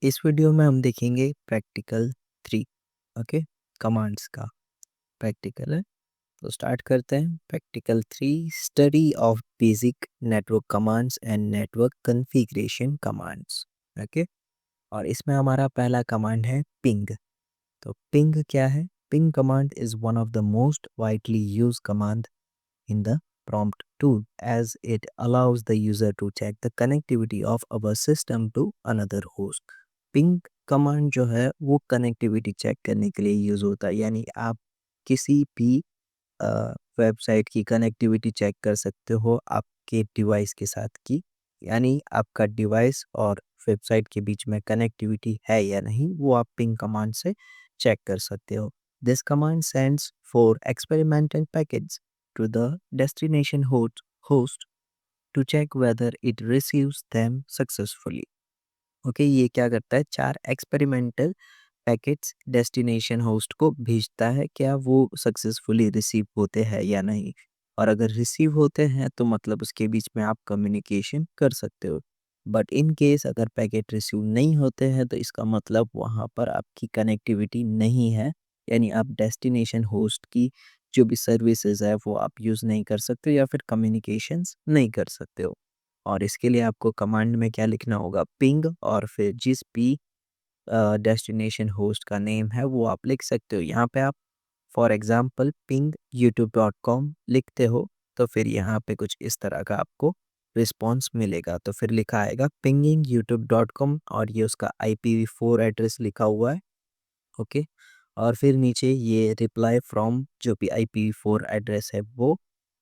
इस वीडियो में हम देखेंगे प्रैक्टिकल 3। ओके, कमांड्स का प्रैक्टिकल है। तो स्टार्ट करते हैं। Practical 3, study of basic network commands and network configuration commands. Okay, और इसमें हमारा पहला कमांड है पिंग। तो पिंग क्या है? Ping command is one of the most widely use command in the prompt tool, as it allows the user to check the connectivity of our system to another host. Ping command जो है वो connectivity check करने के लिए use होता है, यानी आप किसी भी वेबसाइट की कनेक्टिविटी चेक कर सकते हो आपके डिवाइस के साथ की, यानी आपका डिवाइस और वेबसाइट के बीच में कनेक्टिविटी है या नहीं वो आप पिंग कमांड से चेक कर सकते हो। This command sends for experimental package to the destination host to check whether it receives them successfully. Okay, ये क्या करता है? 4 एक्सपेरिमेंटल पैकेट्स डेस्टिनेशन होस्ट को भेजता है, क्या वो सक्सेसफुली रिसीव होते हैं या नहीं। और अगर रिसीव होते हैं तो मतलब उसके बीच में आप कम्युनिकेशन कर सकते हो। बट इन केस अगर पैकेट रिसीव नहीं होते हैं तो इसका मतलब वहाँ पर आपकी कनेक्टिविटी नहीं है, यानी आप डेस्टिनेशन होस्ट की जो भी सर्विसेज है वो आप यूज़ नहीं कर सकते हो या फिर कम्युनिकेशंस नहीं कर सकते हो। और इसके लिए आपको कमांड में क्या लिखना होगा? पिंग और फिर जिस भी डेस्टिनेशन होस्ट का नेम है वो आप लिख सकते हो। यहाँ पे आप फॉर एग्जांपल पिंग youtube.com लिखते हो तो फिर यहाँ पे कुछ इस तरह का आपको रिस्पॉन्स मिलेगा। तो फिर लिखा आएगा पिंगिंग youtube.com और ये उसका IPv4 एड्रेस लिखा हुआ है। ओके, और फिर नीचे ये रिप्लाई फ्रॉम जो भी IPv4 एड्रेस है वो,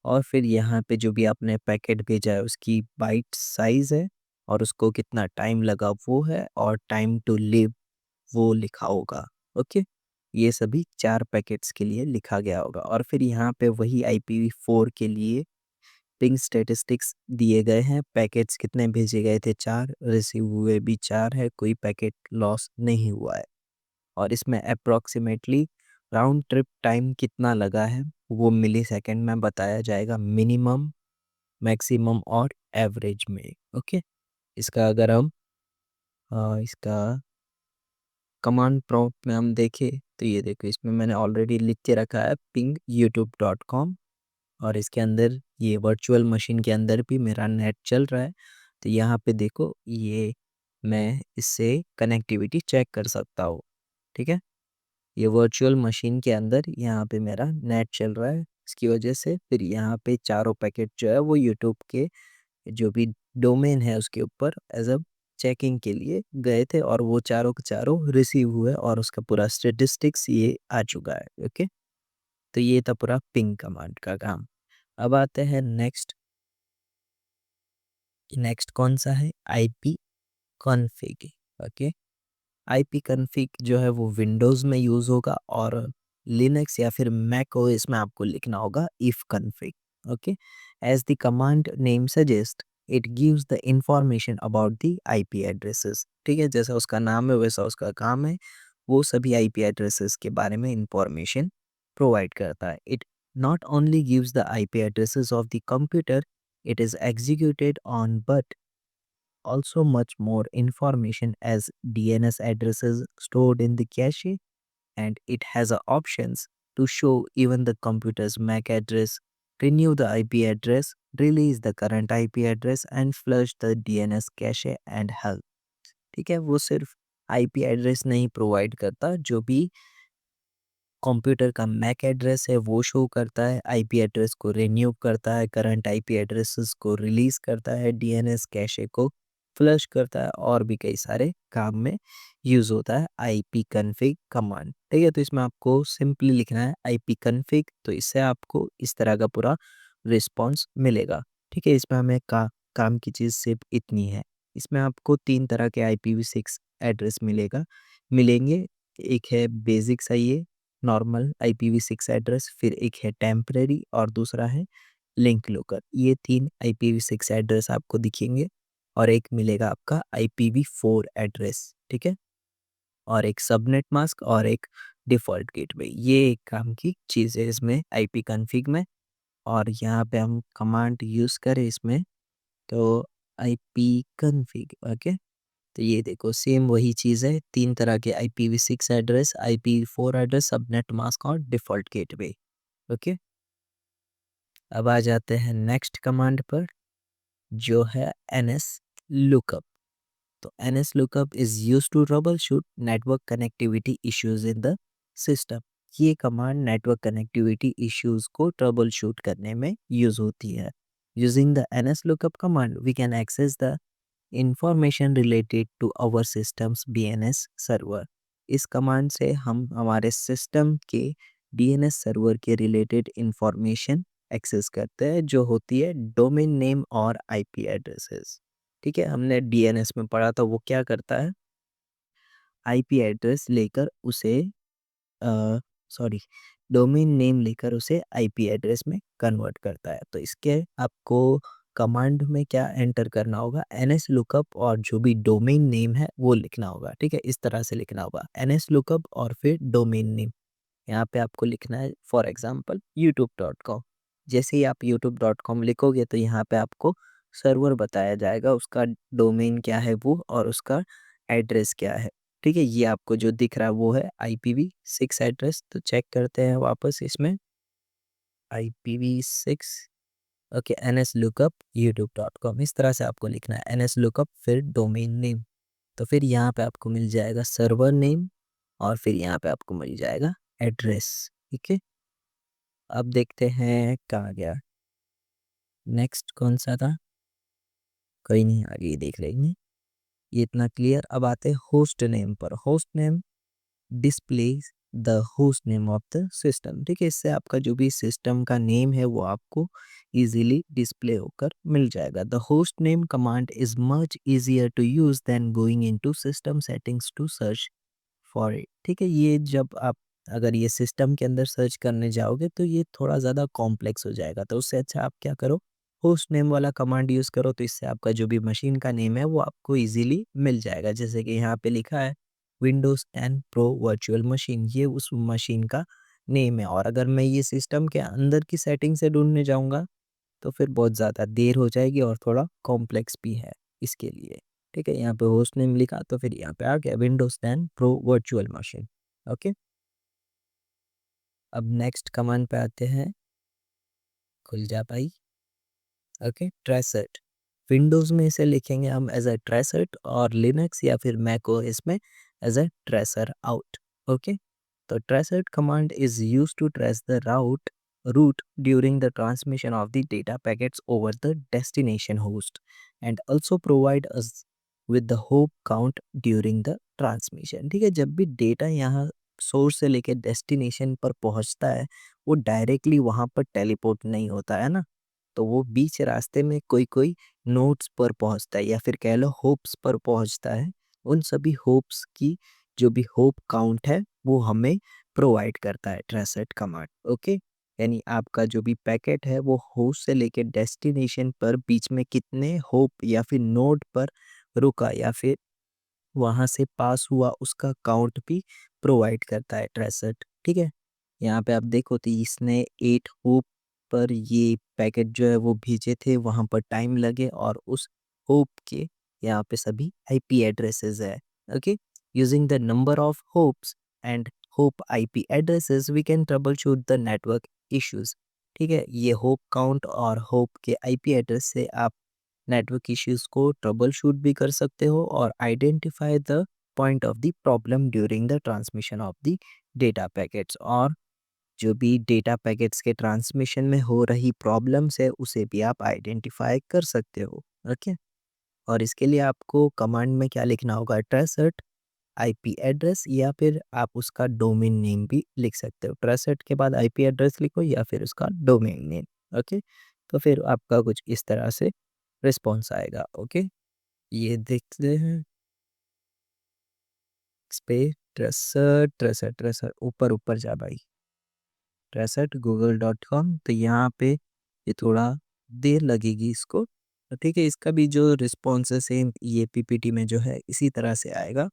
और फिर यहाँ पे जो भी आपने पैकेट भेजा है उसकी बाइट साइज़ है और उसको कितना टाइम लगा वो है, और टाइम टू लिव वो लिखा होगा। ओके, ये सभी 4 पैकेट्स के लिए लिखा गया होगा। और फिर यहाँ पे वही IPv4 के लिए पिंग स्टैटिस्टिक्स दिए गए हैं। पैकेट्स कितने भेजे गए थे? 4, रिसीव हुए भी 4 है, कोई पैकेट लॉस नहीं हुआ है। और इसमें अप्रॉक्सीमेटली राउंड ट्रिप टाइम कितना लगा है वो मिलीसेकंड में बताया जाएगा, मिनिमम, मैक्सिमम और एवरेज में। ओके, इसका अगर हम इसका कमांड प्रॉम्प्ट में हम देखें तो ये देखो, इसमें मैंने ऑलरेडी लिख के रखा है पिंग youtube.com, और इसके अंदर ये वर्चुअल मशीन के अंदर भी मेरा नेट चल रहा है। तो यहाँ पे देखो, ये मैं इससे कनेक्टिविटी चेक कर सकता हूँ। ठीक है, ये वर्चुअल मशीन के अंदर यहाँ पे मेरा नेट चल रहा है, इसकी वजह से फिर यहाँ पे चारों पैकेट जो है वो यूट्यूब के जो भी डोमेन है उसके ऊपर एज अ चेकिंग के लिए गए थे, और वो चारों के चारों रिसीव हुए और उसका पूरा स्टेटिस्टिक्स ये आ चुका है। ओके, तो ये था पूरा पिंग कमांड का काम। अब आते हैं नेक्स्ट। नेक्स्ट कौन सा है? IP config. Okay, IP config जो है वो विंडोज़ में यूज़ होगा, और लिनक्स या फिर मैक ओएस में आपको लिखना होगा ifconfig. Okay, as the command name suggest it gives the information about the IP addresses. ठीक है, जैसा उसका नाम है वैसा उसका काम है, वो सभी आईपी एड्रेसेस के बारे में इंफॉर्मेशन प्रोवाइड करता है। It not only gives the IP addresses of the computer it is executed on, but also much more information as DNS addresses stored in the cache, and it has a options to show even the computer's MAC address, renew the IP address, release the current IP address and flush the DNS cache and help। ठीक है, वो सिर्फ IP address नहीं provide करता, जो भी computer का Mac address है वो शो करता है, आईपी एड्रेस को रिन्यू करता है, करंट आईपी एड्रेसेस को रिलीज करता है, डीएनएस कैशे को फ्लश करता है, और भी कई सारे काम में यूज़ होता है आईपी कॉन्फ़िग कमांड। ठीक है, तो इसमें आपको सिंपली लिखना है आईपी कॉन्फ़िग, तो इससे आपको इस तरह का पूरा रिस्पॉन्स मिलेगा। ठीक है, इसमें हमें काम की चीज़ सिर्फ इतनी है। इसमें आपको 3 तरह के IPv6 एड्रेस मिलेंगे। एक है बेसिक सा ये नॉर्मल IPv6 एड्रेस, फिर एक है टेम्परेरी और दूसरा है लिंक लोकर। ये 3 IPv6 एड्रेस आपको दिखेंगे, और एक मिलेगा आपका IPv4 एड्रेस। ठीक है, और एक सबनेट मास्क और एक डिफ़ॉल्ट गेटवे। ये एक काम की चीज़ है इसमें आईपी कॉन्फ़िग में। और यहाँ पे हम कमांड यूज़ करें इसमें तो आईपी कॉन्फ़िग। ओके, तो ये देखो सेम वही चीज़ है, 3 तरह के IPv6 address, IP4 address, subnet mask और डिफ़ॉल्ट गेटवे। ओके, अब आ जाते हैं नेक्स्ट कमांड पर, जो है ns lookup। तो ns lookup is used to troubleshoot network connectivity issues in the system. ये कमांड नेटवर्क कनेक्टिविटी इश्यूज को ट्रबलशूट करने में यूज होती है। Using the ns lookup command we can access the information related to our systems DNS server. इस command से हम हमारे सिस्टम के डीएनएस सर्वर के रिलेटेड इंफॉर्मेशन एक्सेस करते हैं, जो होती है डोमेन नेम और आईपी एड्रेसेस। ठीक है, हमने डीएनएस में पढ़ा था वो क्या करता है, आईपी एड्रेस लेकर उसे सॉरी डोमेन नेम लेकर उसे आईपी एड्रेस में कन्वर्ट करता है। तो इसके आपको कमांड में क्या एंटर करना होगा, एनएस लुकअप और जो भी डोमेन नेम है वो लिखना होगा। ठीक है, इस तरह से लिखना होगा, एनएस लुकअप और फिर डोमेन नेम। यहाँ पे आपको लिखना है फॉर एग्जांपल youtube.com। जैसे ही आप youtube.com लिखोगे तो यहाँ पे आपको सर्वर बताया जाएगा, उसका डोमेन क्या है वो और उसका एड्रेस क्या है। ठीक है, ये आपको जो दिख रहा है वो है IPv6 एड्रेस। तो चेक करते हैं वापस इसमें, IPv6 okay, NS lookup youtube.com, इस तरह से आपको लिखना है एनएस लुकअप फिर डोमेन नेम। तो फिर यहाँ पे आपको मिल जाएगा सर्वर नेम और फिर यहाँ पे आपको मिल जाएगा एड्रेस। ठीक है, अब देखते हैं कहाँ गया, नेक्स्ट कौन सा था, कोई नहीं आगे ही देख लेंगे, ये इतना क्लियर। अब आते हैं होस्ट नेम पर। Host name displays the host name of the system. ठीक है, इससे आपका जो भी सिस्टम का नेम है वो आपको इजीली डिस्प्ले होकर मिल जाएगा। The host name command is much easier to use than going into system settings to search for it. ठीक है, ये जब आप अगर ये सिस्टम के अंदर सर्च करने जाओगे तो ये थोड़ा ज़्यादा कॉम्प्लेक्स हो जाएगा। तो उससे अच्छा आप क्या करो, होस्ट नेम वाला कमांड यूज़ करो, तो इससे आपका जो भी मशीन का नेम है वो आपको इजीली मिल जाएगा। जैसे कि यहाँ पे लिखा है विंडोज़ 10 प्रो वर्चुअल मशीन, ये उस मशीन का नेम है। और अगर मैं ये सिस्टम के अंदर की सेटिंग से ढूंढने जाऊँगा तो फिर बहुत ज़्यादा देर हो जाएगी और थोड़ा कॉम्प्लेक्स भी है इसके लिए। ठीक है, यहाँ पे होस्ट नेम लिखा तो फिर यहाँ पे आ गया Windows 10 pro virtual machine. Okay, अब नेक्स्ट कमांड पे आते हैं, खुल जा भाई। ओके, ट्रेसेट। विंडोज़ में इसे लिखेंगे हम एज अ ट्रेसेट और लिनक्स या फिर मैक ओएस में as a traceroute. Okay, तो traceroute command is used to trace the route during the transmission of the data packets over the destination host and also provide us with the hop count during the transmission। ठीक है, जब भी data यहाँ source से लेके destination पर पहुँचता है वो डायरेक्टली वहाँ पर टेलीपोर्ट नहीं होता है ना, तो वो बीच रास्ते में कोई कोई नोट्स पर पहुँचता है या फिर कह लो होप्स पर पहुँचता है। उन सभी होप्स की जो भी होप काउंट है वो हमें प्रोवाइड करता है ट्रेसेट कमांड। ओके, यानी आपका जो भी पैकेट है वो होस्ट से लेके डेस्टिनेशन पर बीच में कितने होप या फिर नोड पर रुका या फिर वहाँ से पास हुआ उसका काउंट भी प्रोवाइड करता है ट्रेसेट। ठीक है, यहाँ पे आप देखो तो इसने 8 होप पर ये पैकेट जो है वो भेजे थे, वहाँ पर टाइम लगे और उस होप के यहाँ पे सभी आईपी एड्रेसेस है। Okay, using the number of hops and hop IP addresses we can troubleshoot the network issues. ठीक है, ये होप काउंट और होप के आईपी एड्रेस से आप नेटवर्क इश्यूज को ट्रबल शूट भी कर सकते हो और identify the point of the problem during the transmission of the data packets. और जो भी डेटा पैकेट्स के ट्रांसमिशन में हो रही प्रॉब्लम्स है उसे भी आप आइडेंटिफाई कर सकते हो। ओके, और इसके लिए आपको कमांड में क्या लिखना होगा, ट्रेसेट आईपी एड्रेस या फिर आप उसका डोमेन नेम भी लिख सकते हो। ट्रेसेट के बाद आईपी एड्रेस लिखो या फिर उसका डोमेन नेम। ओके, तो फिर आपका कुछ इस तरह से रिस्पॉन्स आएगा। ओके, ये देखते हैं इस पे, ट्रेसर ट्रेसर ट्रेसर ऊपर ऊपर जा भाई, ट्रेसर google.com। तो यहाँ पे ये थोड़ा देर लगेगी इसको। तो ठीक है, इसका भी जो रिस्पॉन्स है सेम ये पीपीटी में जो है इसी तरह से आएगा।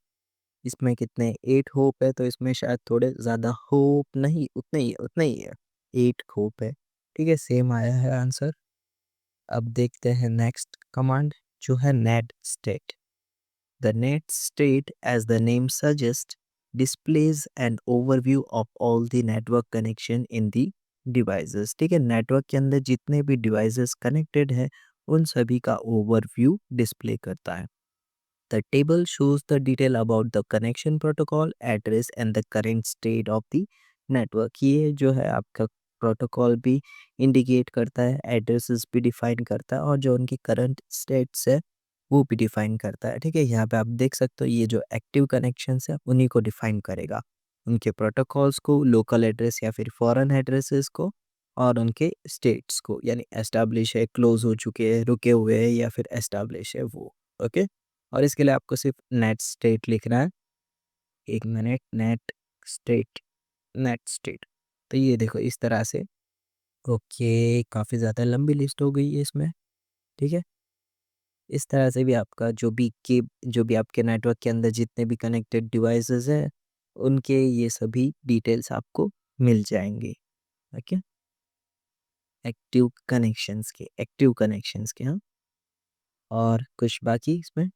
इसमें कितने 8 होप है तो इसमें शायद थोड़े ज़्यादा होप नहीं, उतने ही है 8 होप है। ठीक है, सेम आया है आंसर। अब देखते हैं नेक्स्ट कमांड जो है net state. The net state, as the name suggests, displays an overview of all the network connection in the devices. ठीक है, नेटवर्क के अंदर जितने भी डिवाइसेस कनेक्टेड है उन सभी का ओवरव्यू डिस्प्ले करता है. The table shows the detail about the connection protocol, address and the current state of the network. ये जो है आपका प्रोटोकॉल भी इंडिकेट करता है, एड्रेसेस भी डिफाइन करता है और जो उनकी करंट स्टेट्स है वो भी डिफाइन करता है. ठीक है, यहाँ पे आप देख सकते हो ये जो एक्टिव कनेक्शंस है उन्हीं को डिफाइन करेगा, उनके प्रोटोकॉल्स को, लोकल एड्रेस या फिर फॉरेन एड्रेसेस को और उनके स्टेट्स को, यानी एस्टैब्लिश है, क्लोज हो चुके हैं, रुके हुए हैं या फिर एस्टैब्लिश है वो. ओके, और इसके लिए आपको सिर्फ नेट स्टेट लिखना है. एक minute, net state, net state. तो ये देखो इस तरह से. ओके, काफ़ी ज़्यादा लंबी लिस्ट हो गई है इसमें. ठीक है, इस तरह से भी आपका जो भी आपके नेटवर्क के अंदर जितने भी कनेक्टेड डिवाइसेस हैं उनके ये सभी डिटेल्स आपको मिल जाएंगे. ओके, एक्टिव कनेक्शंस के हाँ. और कुछ बाकी इसमें.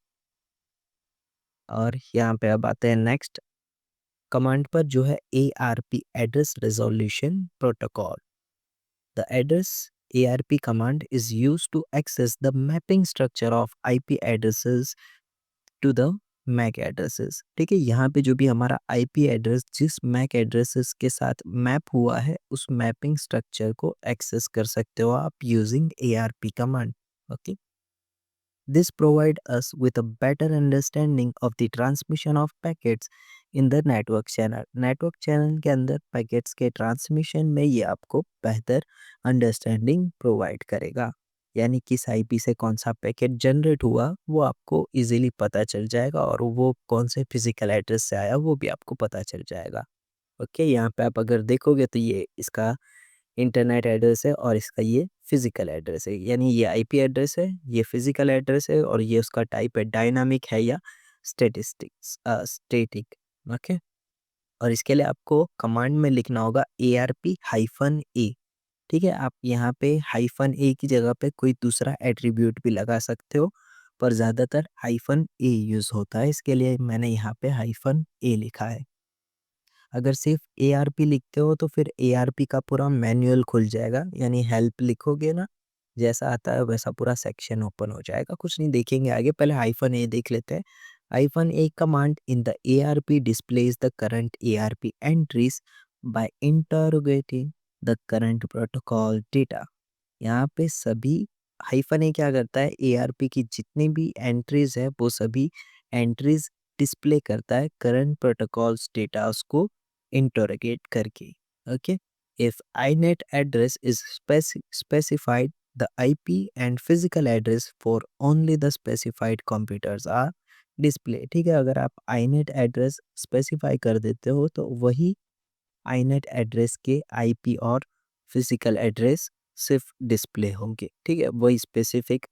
और यहाँ पे अब आते हैं नेक्स्ट कमांड पर जो है ARP address resolution protocol. The address ARP command is used to access the mapping structure of IP addresses to the MAC addresses. ठीक है, यहाँ पे जो भी हमारा IP एड्रेस जिस MAC एड्रेसेस के साथ मैप हुआ है उस मैपिंग स्ट्रक्चर को एक्सेस कर सकते हो आप using ARP command. Okay, this provide us with a better understanding of the transmission of packets in the network channel. Network channel के अंदर पैकेट्स के ट्रांसमिशन में ये आपको बेहतर अंडरस्टैंडिंग प्रोवाइड करेगा, यानी किस आईपी से कौन सा पैकेट जनरेट हुआ वो आपको इजीली पता चल जाएगा और वो कौन से फिजिकल एड्रेस से आया वो भी आपको पता चल जाएगा. ओके, यहाँ पे आप अगर देखोगे तो ये इसका इंटरनेट एड्रेस है और इसका ये फिजिकल एड्रेस है, यानी ये आईपी एड्रेस है, ये फिजिकल एड्रेस है और ये उसका टाइप है डायनामिक है या स्टैटिक. ओके, और इसके लिए आपको कमांड में लिखना होगा ARP-A. ठीक है, आप यहाँ पे -A की जगह पे कोई दूसरा एट्रीब्यूट भी लगा सकते हो, पर ज़्यादातर -A यूज़ होता है, इसके लिए मैंने यहाँ पे -A लिखा है. अगर सिर्फ ARP लिखते हो तो फिर ARP का पूरा मैनुअल खुल जाएगा, यानी हेल्प लिखोगे ना जैसा आता है वैसा पूरा सेक्शन ओपन हो जाएगा. कुछ नहीं देखेंगे आगे, पहले -A देख लेते हैं. -A command in the ARP displays the current ARP entries by interrogating the current protocol data. यहाँ पे सभी -A क्या करता है, ARP की जितनी भी एंट्रीज है वो सभी एंट्रीज डिस्प्ले करता है करंट प्रोटोकॉल्स डेटास को इंटरोगेट करके. Okay, if inet address is specified, the IP and physical address for only the specified computers are display. ठीक है, अगर आप inet एड्रेस स्पेसिफाई कर देते हो तो वही inet एड्रेस के IP और फिजिकल एड्रेस सिर्फ डिस्प्ले होंगे. ठीक है, वही स्पेसिफिक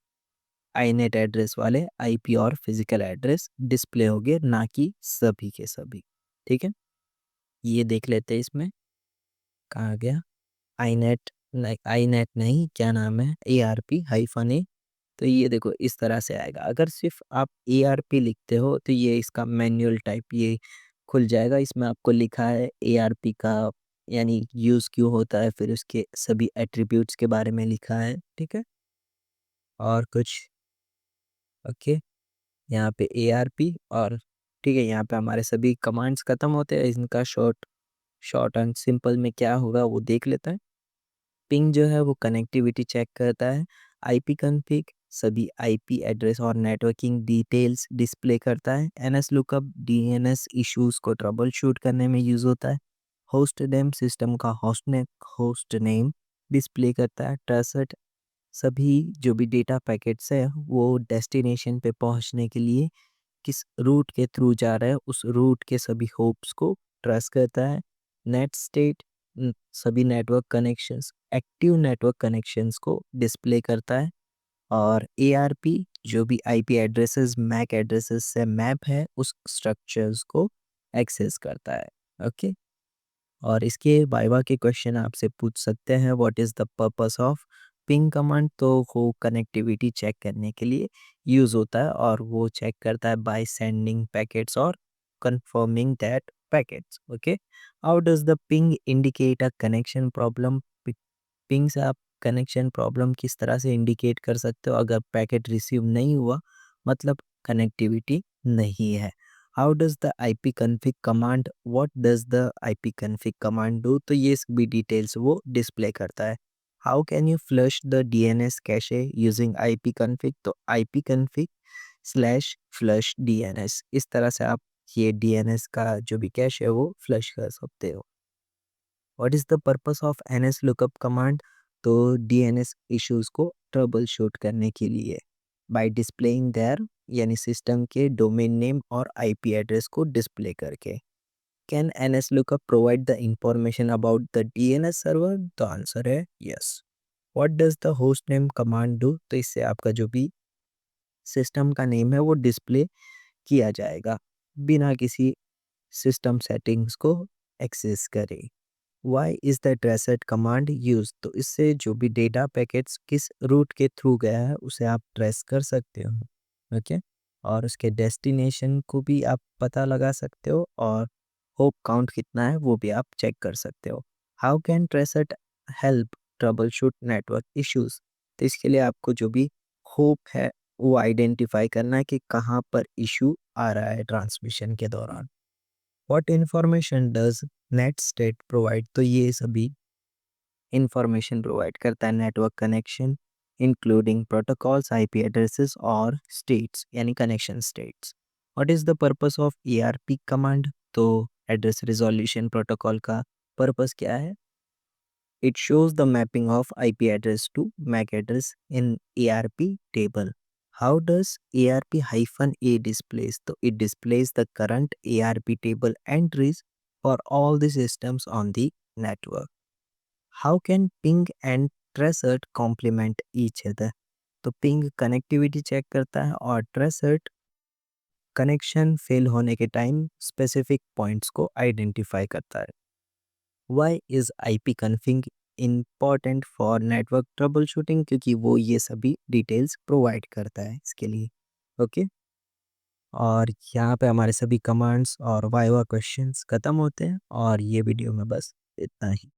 inet एड्रेस वाले IP और फिजिकल एड्रेस डिस्प्ले होंगे, ना कि सभी के सभी. ठीक है, ये देख लेते हैं इसमें कहाँ गया. inet inet नहीं, क्या नाम है, ARP-A. तो ये देखो इस तरह से आएगा. अगर सिर्फ आप ARP लिखते हो तो ये इसका मैनुअल टाइप ये खुल जाएगा. इसमें आपको लिखा है ARP का यानी यूज़ क्यों होता है, फिर उसके सभी एट्रीब्यूट्स के बारे में लिखा है. ठीक है, और कुछ. ओके, यहाँ पे ARP और ठीक है, यहाँ पे हमारे सभी कमांड्स खत्म होते हैं. इनका शॉर्ट शॉर्ट एंड सिंपल में क्या होगा वो देख लेते हैं. पिंग जो है वो कनेक्टिविटी चेक करता है. आईपी कॉन्फ़िग सभी आईपी एड्रेस और नेटवर्किंग डिटेल्स डिस्प्ले करता है. एनएस लुकअप डीएनएस इश्यूज को ट्रबल शूट करने में यूज़ होता है. होस्ट नेम सिस्टम का होस्ट नेम डिस्प्ले करता है. ट्रस्ट सभी जो भी डेटा पैकेट्स है वो डेस्टिनेशन पे पहुंचने के लिए किस रूट के थ्रू जा रहा है उस रूट के सभी होप्स को ट्रस्ट करता है. नेट स्टेट सभी network connections active network connections को डिस्प्ले करता है. और ARP जो भी IP एड्रेसेस मैक एड्रेसेस से मैप है उस स्ट्रक्चर्स को एक्सेस करता है. ओके, और इसके वाइवा के क्वेश्चन आपसे पूछ सकते हैं. What is the purpose of ping command तो वो कनेक्टिविटी चेक करने के लिए यूज़ होता है और वो चेक करता है बाय सेंडिंग पैकेट्स और confirming that packets. Okay, how does the ping indicate a connection problem? Ping से आप कनेक्शन प्रॉब्लम किस तरह से इंडिकेट कर सकते हो? अगर पैकेट रिसीव नहीं हुआ मतलब कनेक्टिविटी नहीं है। How does the IP config command, what does the IP config command do? तो ये सभी डिटेल्स वो डिस्प्ले करता है। How can you flush the DNS cache using IP config? तो IP config slash flush DNS, इस तरह से आप ये डीएनएस का जो भी कैश है वो फ्लश कर सकते हो। What is the purpose of NS lookup command? तो डीएनएस इश्यूज को ट्रबल शूट करने के लिए बाय डिस्प्लेइंग देयर, यानी सिस्टम के डोमेन नेम और आईपी एड्रेस को डिस्प्ले करके। Can NS lookup provide the information about the DNS server? तो आंसर है yes. What does the host name command do? तो इससे आपका जो भी सिस्टम का नेम है वो डिस्प्ले किया जाएगा बिना किसी सिस्टम सेटिंग्स को एक्सेस करे। Why is the tracert command use? तो इससे जो भी डेटा पैकेट्स किस रूट के थ्रू गया है उसे आप ट्रेस कर सकते हो। ओके, और उसके डेस्टिनेशन को भी आप पता लगा सकते हो और होप काउंट कितना है वो भी आप चेक कर सकते हो। How can tracert help troubleshoot network issues? तो इसके लिए आपको जो भी होप है वो आइडेंटिफाई करना है कि कहाँ पर इशू आ रहा है ट्रांसमिशन के दौरान। What information does net state provide? तो ये सभी इंफॉर्मेशन प्रोवाइड करता है network connection including protocols, IP addresses और स्टेट्स, यानी connection states. What is the purpose of ERP command? तो एड्रेस रिजोल्यूशन प्रोटोकॉल का पर्पस क्या है? It shows the mapping of IP address to MAC address in ARP table. How does ARP-A displays? So it displays the current ARP table entries for all the systems on the network. How can ping and tracert complement each other? तो ping connectivity check करता है और tracert connection fail होने के time specific points को identify करता है। Why is IP config important for network troubleshooting? क्योंकि वो ये सभी डिटेल्स प्रोवाइड करता है इसके लिए। ओके, और यहाँ पे हमारे सभी कमांड्स और वाइवा क्वेश्चंस ख़त्म होते हैं और ये वीडियो में बस इतना ही।